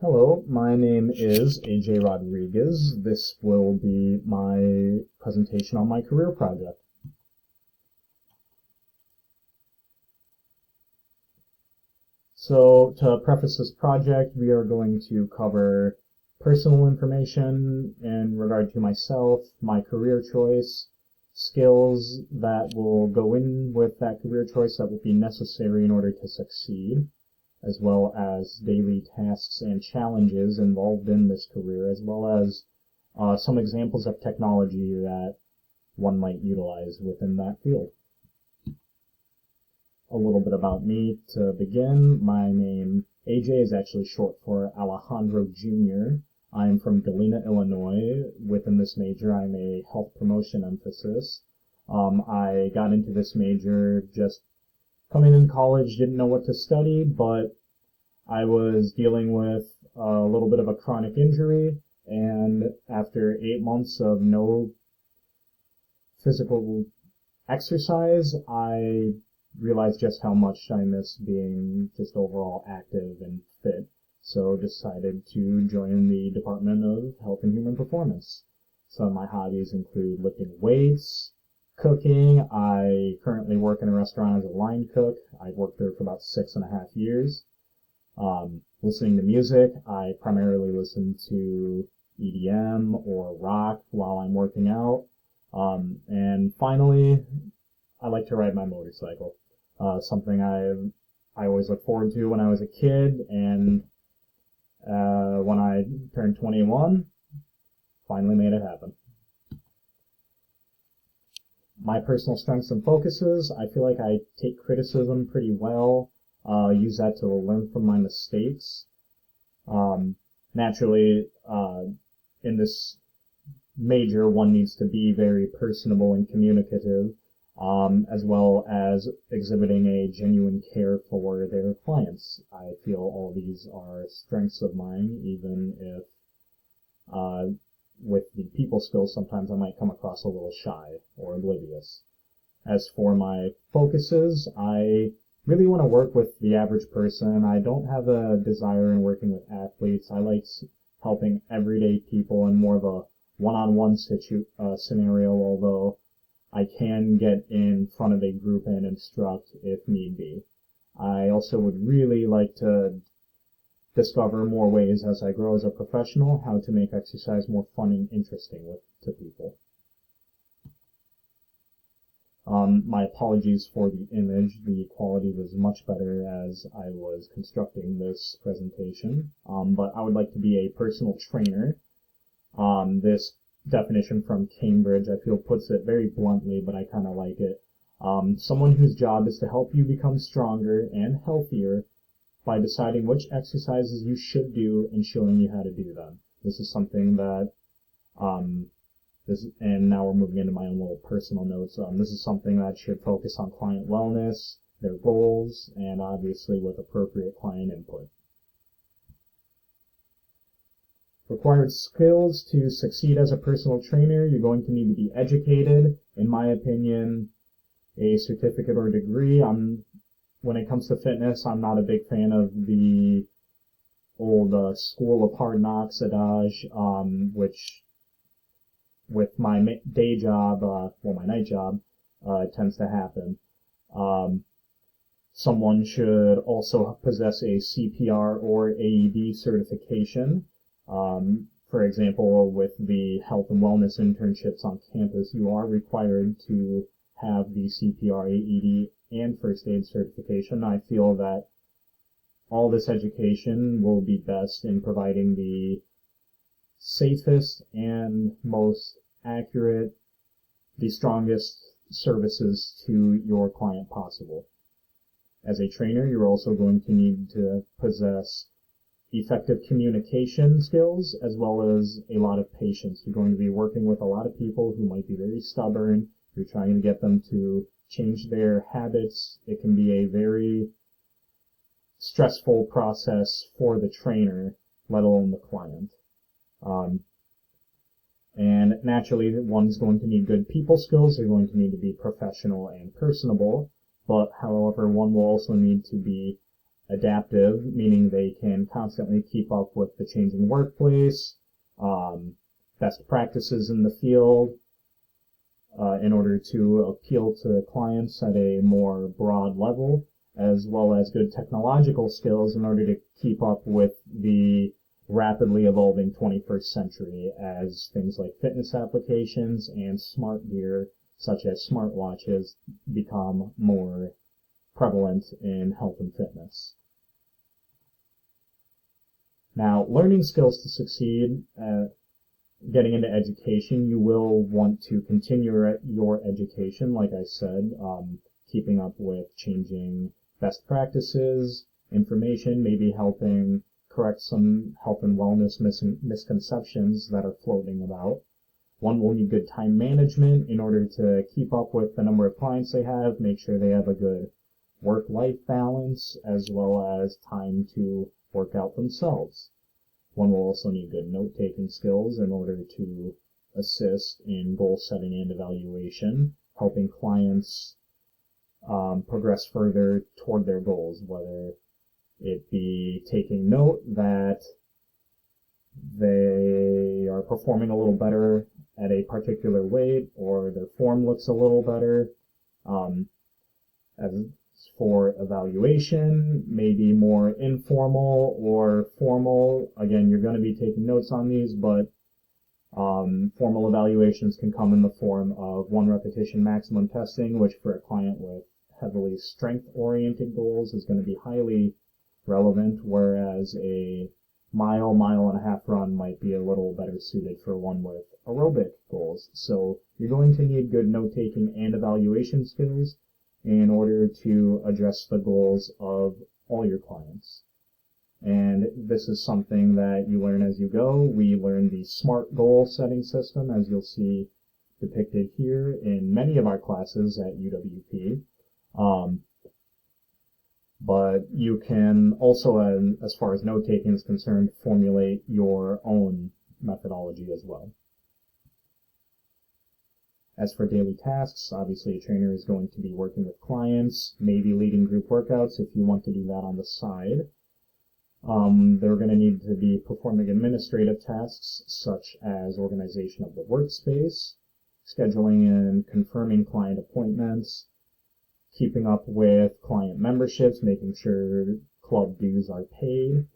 Hello, my name is AJ Rodriguez. This will be my presentation on my career project. So, to preface this project, we are going to cover personal information in regard to myself, my career choice, skills that will go in with that career choice that will be necessary in order to succeed, as well as daily tasks and challenges involved in this career, as well as some examples of technology that one might utilize within that field. A little bit about me to begin. My name, AJ, is actually short for Alejandro Jr. I'm from Galena, Illinois. Within this major, I'm a health promotion emphasis. I got into this major just coming in college, didn't know what to study, but I was dealing with a little bit of a chronic injury, and after 8 months of no physical exercise, I realized just how much I miss being just overall active and fit, so decided to join the Department of Health and Human Performance. Some of my hobbies include lifting weights, cooking. I currently work in a restaurant as a line cook. I've worked there for about 6.5 years. Listening to music, I primarily listen to EDM or rock while I'm working out. And finally, I like to ride my motorcycle. Something I always look forward to when I was a kid, and when I turned 21, finally made it happen. My personal strengths and focuses, I feel like I take criticism pretty well, use that to learn from my mistakes. Naturally, in this major, one needs to be very personable and communicative, as well as exhibiting a genuine care for their clients. I feel all these are strengths of mine, even if with the people skills, sometimes I might come across a little shy or oblivious. As for my focuses, I really want to work with the average person. I don't have a desire in working with athletes. I like helping everyday people in more of a one-on-one scenario, although I can get in front of a group and instruct if need be. I also would really like to discover more ways as I grow as a professional how to make exercise more fun and interesting to people. My apologies for the image. The quality was much better as I was constructing this presentation, but I would like to be a personal trainer. This definition from Cambridge, I feel, puts it very bluntly, but I kind of like it. Someone whose job is to help you become stronger and healthier by deciding which exercises you should do and showing you how to do them. This is something that, and now we're moving into my own little personal notes. This is something that should focus on client wellness, their goals, and obviously with appropriate client input. Required skills to succeed as a personal trainer, you're going to need to be educated. In my opinion, a certificate or degree. When it comes to fitness, I'm not a big fan of the old school of hard knocks adage, which with my day job, my night job, tends to happen. Someone should also possess a CPR or AED certification. For example, with the health and wellness internships on campus, you are required to have the CPR, AED, and first aid certification. I feel that all this education will be best in providing the safest and most accurate, the strongest services to your client possible. As a trainer, you're also going to need to possess effective communication skills as well as a lot of patience. You're going to be working with a lot of people who might be very stubborn. You're trying to get them to change their habits. It can be a very stressful process for the trainer, let alone the client. And naturally, one's going to need good people skills. They're going to need to be professional and personable. But however, one will also need to be adaptive, meaning they can constantly keep up with the changing workplace, best practices in the field, in order to appeal to clients at a more broad level, as well as good technological skills in order to keep up with the rapidly evolving 21st century as things like fitness applications and smart gear, such as smartwatches, become more prevalent in health and fitness. Now, learning skills to succeed, getting into education, you will want to continue your education, like I said, keeping up with changing best practices, information, maybe helping correct some health and wellness misconceptions that are floating about. One will need good time management in order to keep up with the number of clients they have, make sure they have a good work-life balance, as well as time to work out themselves. One will also need good note-taking skills in order to assist in goal setting and evaluation, helping clients progress further toward their goals, whether it be taking note that they are performing a little better at a particular weight, or their form looks a little better. As for evaluation, maybe more informal or formal. Again, you're going to be taking notes on these, but formal evaluations can come in the form of 1 repetition maximum testing, which for a client with heavily strength-oriented goals is going to be highly relevant, whereas a mile and a half run might be a little better suited for one with aerobic goals. So you're going to need good note-taking and evaluation skills in order to address the goals of all your clients. And this is something that you learn as you go. We learn the SMART goal setting system, as you'll see depicted here in many of our classes at UWP. But you can also, as far as note-taking is concerned, formulate your own methodology as well. As for daily tasks, obviously a trainer is going to be working with clients, maybe leading group workouts if you want to do that on the side. They're going to need to be performing administrative tasks such as organization of the workspace, scheduling and confirming client appointments, keeping up with client memberships, making sure club dues are paid.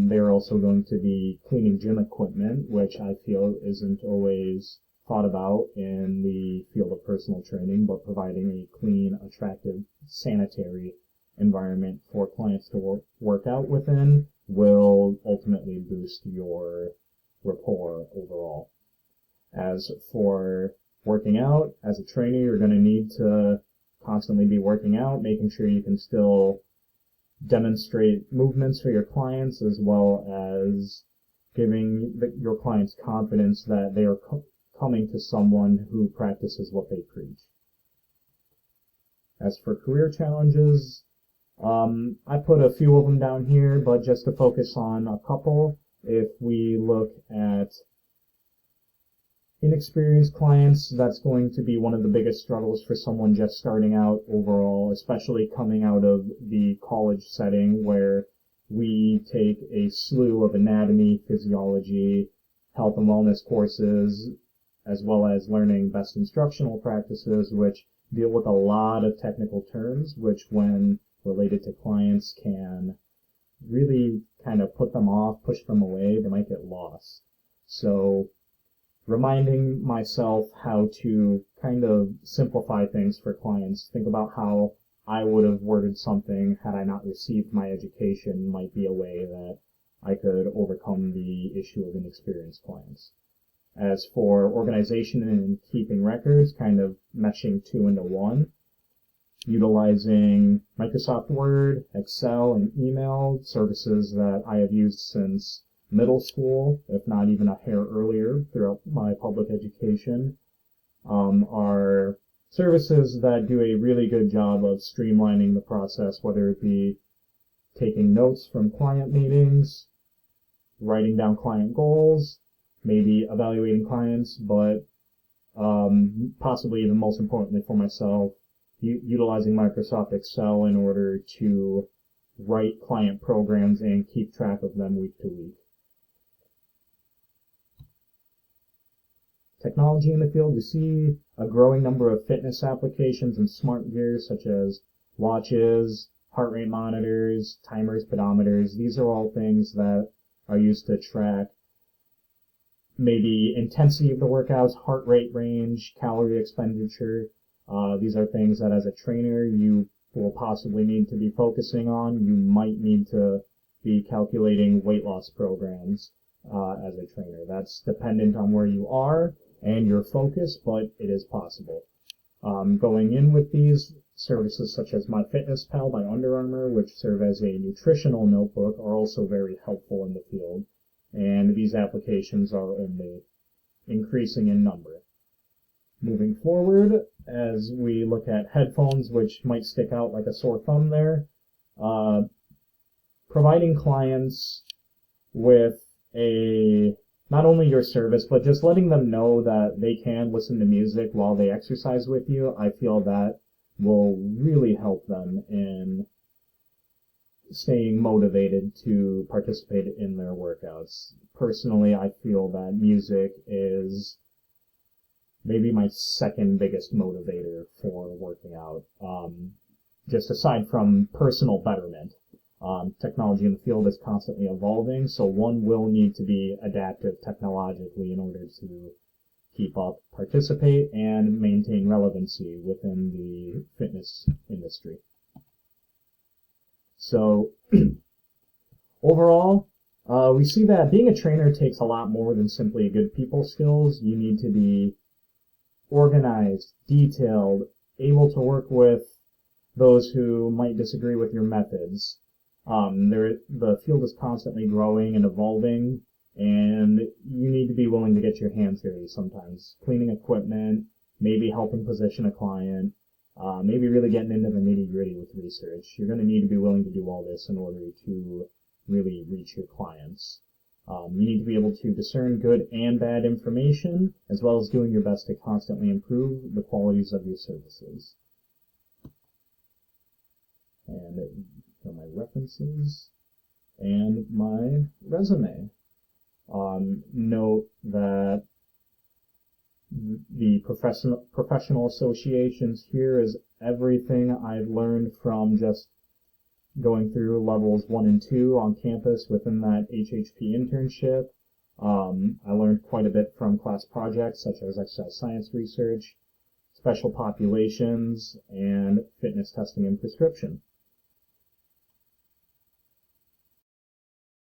They're also going to be cleaning gym equipment, which I feel isn't always thought about in the field of personal training, but providing a clean, attractive, sanitary environment for clients to work out within will ultimately boost your rapport overall. As for working out, as a trainer, you're going to need to constantly be working out, making sure you can still demonstrate movements for your clients, as well as giving your clients confidence that they are coming to someone who practices what they preach. As for career challenges, I put a few of them down here, but just to focus on a couple, if we look at inexperienced clients, that's going to be one of the biggest struggles for someone just starting out overall, especially coming out of the college setting where we take a slew of anatomy, physiology, health and wellness courses, as well as learning best instructional practices, which deal with a lot of technical terms, which when related to clients can really kind of put them off, push them away, they might get lost. So reminding myself how to kind of simplify things for clients, think about how I would have worded something had I not received my education might be a way that I could overcome the issue of inexperienced clients. As for organization and keeping records, kind of meshing two into one, utilizing Microsoft Word, Excel, and email, services that I have used since middle school, if not even a hair earlier throughout my public education, are services that do a really good job of streamlining the process, whether it be taking notes from client meetings, writing down client goals, maybe evaluating clients, but possibly even most importantly for myself, utilizing Microsoft Excel in order to write client programs and keep track of them week to week. Technology in the field, we see a growing number of fitness applications and smart gear such as watches, heart rate monitors, timers, pedometers. These are all things that are used to track maybe intensity of the workouts, heart rate range, calorie expenditure. These are things that as a trainer you will possibly need to be focusing on. You might need to be calculating weight loss programs as a trainer. That's dependent on where you are and your focus, but it is possible. Going in with these, services such as MyFitnessPal by Under Armour, which serve as a nutritional notebook, are also very helpful in the field, and these applications are only increasing in number. Moving forward, as we look at headphones, which might stick out like a sore thumb there, providing clients with not only your service, but just letting them know that they can listen to music while they exercise with you, I feel that will really help them in staying motivated to participate in their workouts. Personally, I feel that music is maybe my second biggest motivator for working out, just aside from personal betterment. Technology in the field is constantly evolving, so one will need to be adaptive technologically in order to keep up, participate, and maintain relevancy within the fitness industry. So, overall, we see that being a trainer takes a lot more than simply good people skills. You need to be organized, detailed, able to work with those who might disagree with your methods. The field is constantly growing and evolving, and you need to be willing to get your hands dirty sometimes. Cleaning equipment, maybe helping position a client, maybe really getting into the nitty-gritty with research. You're going to need to be willing to do all this in order to really reach your clients. You need to be able to discern good and bad information, as well as doing your best to constantly improve the qualities of your services. And for my references and my resume. Note that the professional associations here is everything I've learned from just going through levels 1 and 2 on campus within that HHP internship. I learned quite a bit from class projects such as exercise science research, special populations, and fitness testing and prescription.